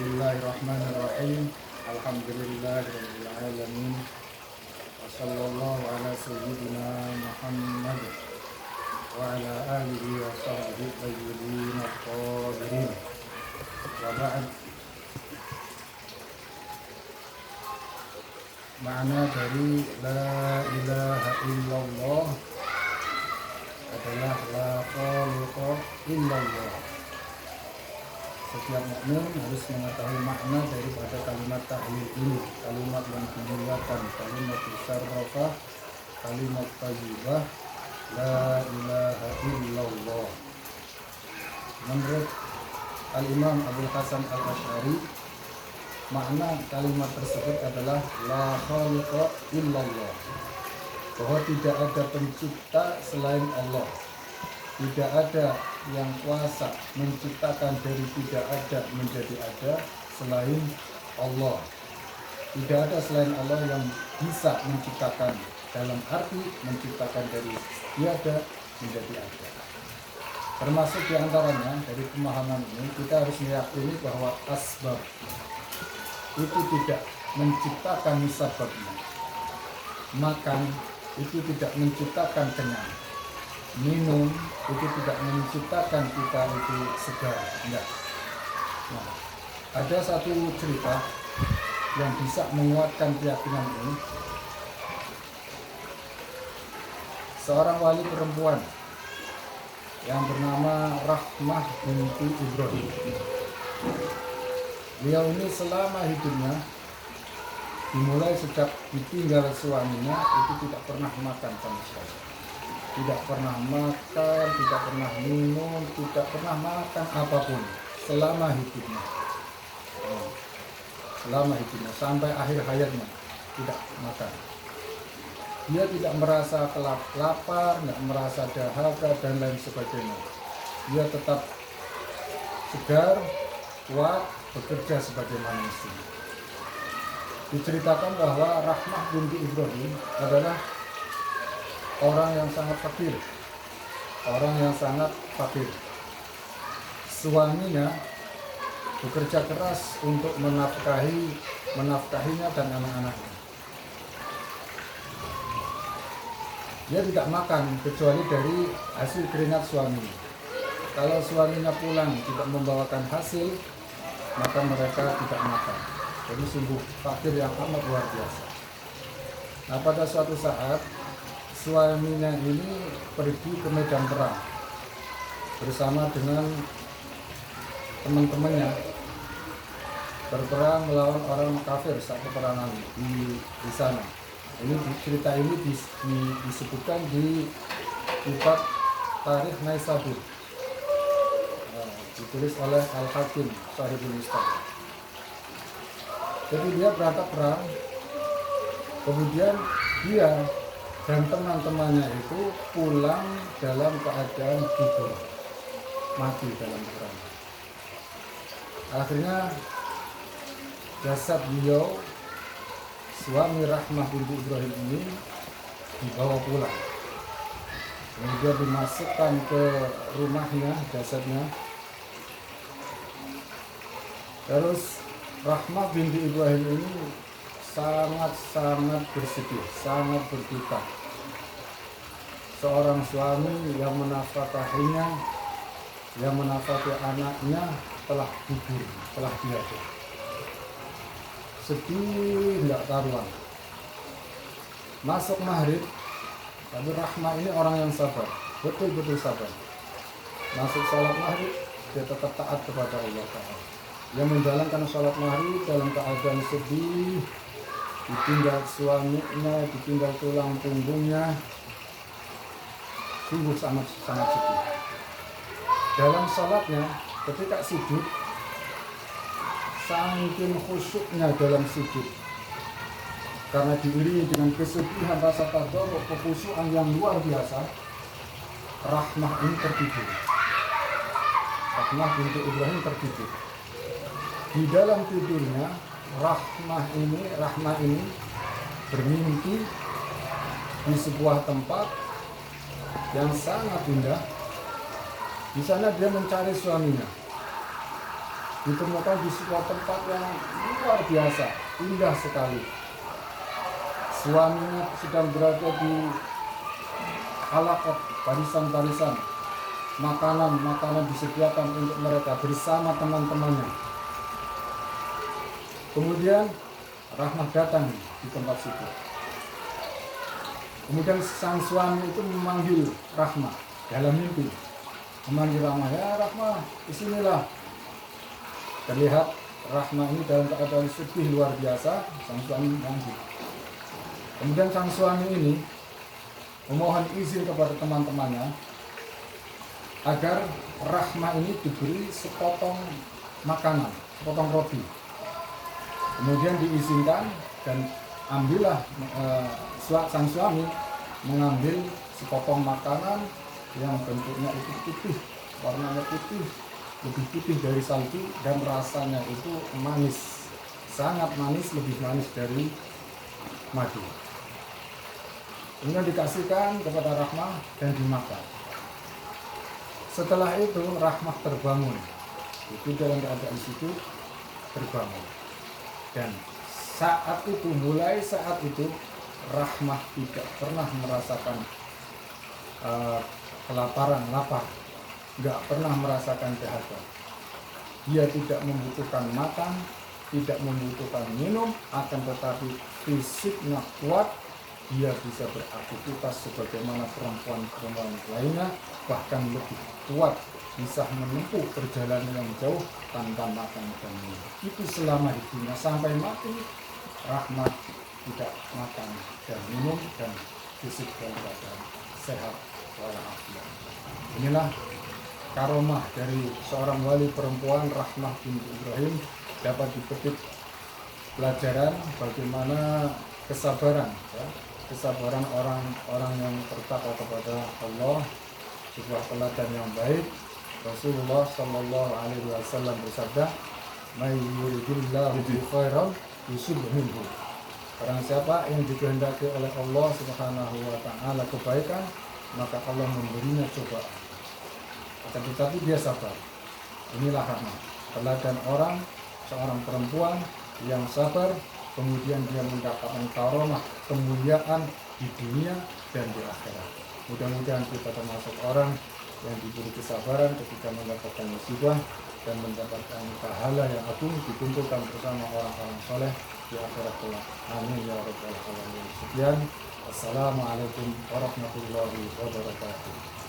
Bismillahirrahmanirrahim. Alhamdulillahirabbil alamin. Wassallallahu ala sayyidina Muhammad wa ala alihi wa sahbihi tayyibin at-tahirin. Wa ba'd. Makna dari la ilaha illallah adalah la khaliqa illallah. Setiap mukmin harus mengetahui makna daripada kalimat tahlil ini, kalimat yang dimuliakan, kalimat syarrafah, kalimat thayyibah, la ilaha illallah. Menurut Al-Imam Abul Hasan Al-Asy'ari, makna kalimat tersebut adalah la khaliqa illallah, bahwa tidak ada pencipta selain Allah. Tidak ada yang kuasa menciptakan dari tidak ada menjadi ada selain Allah. Tidak ada selain Allah yang bisa menciptakan, dalam arti menciptakan dari tiada menjadi ada. Termasuk diantaranya dari pemahaman ini, kita harus meyakini bahwa asbab itu tidak menciptakan musababnya. Makan itu tidak menciptakan kenyang. Minum itu tidak menciptakan kita itu segar, enggak. Nah, ada satu cerita yang bisa menguatkan keyakinan ini. Seorang wali perempuan yang bernama Rahmah binti Ibrahim. Beliau ini selama hidupnya, dimulai sejak ditinggal suaminya, itu tidak pernah makan sama sekali. Tidak pernah makan, tidak pernah minum, tidak pernah makan apapun selama hidupnya. Selama hidupnya sampai akhir hayatnya tidak makan. Dia tidak merasa lapar, tidak merasa dahaga dan lain sebagainya. Dia tetap segar, kuat, bekerja sebagai manusia. Diceritakan bahwa Rahmah binti Ibrahim adalah orang yang sangat fakir, Suaminya bekerja keras untuk menafkahinya dan anak-anaknya. Dia tidak makan kecuali dari hasil keringat suaminya. Kalau suaminya pulang tidak membawakan hasil, maka mereka tidak makan. Jadi sungguh fakir yang amat luar biasa. Nah, pada suatu saat suaminya ini pergi ke medan perang bersama dengan teman-temannya, berperang melawan orang kafir saat peperangan di sana. Ini cerita ini disebutkan di kitab Tarikh Naisabur, ditulis oleh Al-Hakim Sahibul Mustadrak. Jadi dia berangkat perang, kemudian dia dan teman-temannya itu pulang dalam keadaan gugur, mati dalam perang. Akhirnya jasad beliau, suami Rahmah binti Ibrahim ini, dibawa pulang. Kemudian dimasukkan ke rumahnya jasadnya. Terus Rahmah binti Ibrahim ini sangat bersedih, sangat berduka. Seorang suami yang menafkahinya, yang menafkahi anaknya telah gugur, telah tiada. Sedih tidak karuan. Masuk maghrib, tapi Rahmah ini orang yang sabar, betul-betul sabar. Masuk sholat maghrib, dia tetap taat kepada Allah Ta'ala. Dia menjalankan sholat maghrib dalam keadaan sedih, ditinggal suaminya, ditinggal tulang punggungnya, sungguh sangat sedih. Dalam sholatnya, ketika sujud, saking khusyuknya dalam sujud, karena diiringi dengan kesedihan, rasa tadarruk, kekhusyukan yang luar biasa, Rahmah ini tertidur. Rahmah binti Ibrahim tertidur. Di dalam tidurnya, Rahmah ini bermimpi di sebuah tempat yang sangat indah. Di sana dia mencari suaminya. ditemukan di sebuah tempat yang luar biasa, indah sekali. Suaminya sedang berada di halaqah, barisan-barisan, makanan disediakan untuk mereka bersama teman-temannya. Kemudian Rahmah datang di tempat situ. Kemudian sang suami itu memanggil Rahmah dalam mimpi. Memanggil Rahmah, ya Rahmah, kesinilah. Terlihat Rahmah ini dalam keadaan sedih luar biasa, sang suami memanggil. Kemudian sang suami ini memohon izin kepada teman-temannya agar Rahmah ini diberi sepotong makanan, sepotong roti. Kemudian diizinkan dan ambillah sang suami mengambil sepotong makanan yang bentuknya itu putih, warnanya putih, lebih putih dari salju dan rasanya itu manis, sangat manis, lebih manis dari madu. Kemudian dikasihkan kepada Rahmah dan dimakan. Setelah itu Rahmah terbangun, itu dalam keadaan situ terbangun. Dan mulai saat itu Rahmah tidak pernah merasakan kelaparan, lapar, nggak pernah merasakan dahaga. Dia tidak membutuhkan makan, tidak membutuhkan minum, akan tetapi fisiknya kuat. Dia bisa beraktivitas sebagaimana perempuan-perempuan lainnya, bahkan lebih kuat, bisa menempuh perjalanan yang jauh tanpa makan dan minum. Itu selama hidupnya sampai mati. Rahmah tidak makan dan minum dan fisik dalam keadaan sehat walafiat. Inilah karomah dari seorang wali perempuan, Rahmah binti Ibrahim, dapat dipetik pelajaran bagaimana kesabaran, ya, kesabaran orang-orang yang bertakwa kepada Allah, sebuah teladan yang baik. Rasulullah Shallallahu Alaihi Wasallam bersabda, "May yuridillahu bihi khairan yusib minhu." Barang siapa yang dikehendaki oleh Allah Subhanahu Wa Taala kebaikan, maka Allah memberinya cobaan. Akan tetapi dia sabar. Inilah Rahmah, teladan orang, seorang perempuan yang sabar, kemudian dia mendapatkan karomah, kemuliaan di dunia dan di akhirat. Mudah-mudahan kita termasuk orang yang diberi kesabaran ketika mendapatkan musibah dan mendapatkan pahala yang agung, dikumpulkan bersama orang-orang soleh di akhirat kelak. Amin ya rabbal alamin. Sekian. Assalamualaikum warahmatullahi wabarakatuh.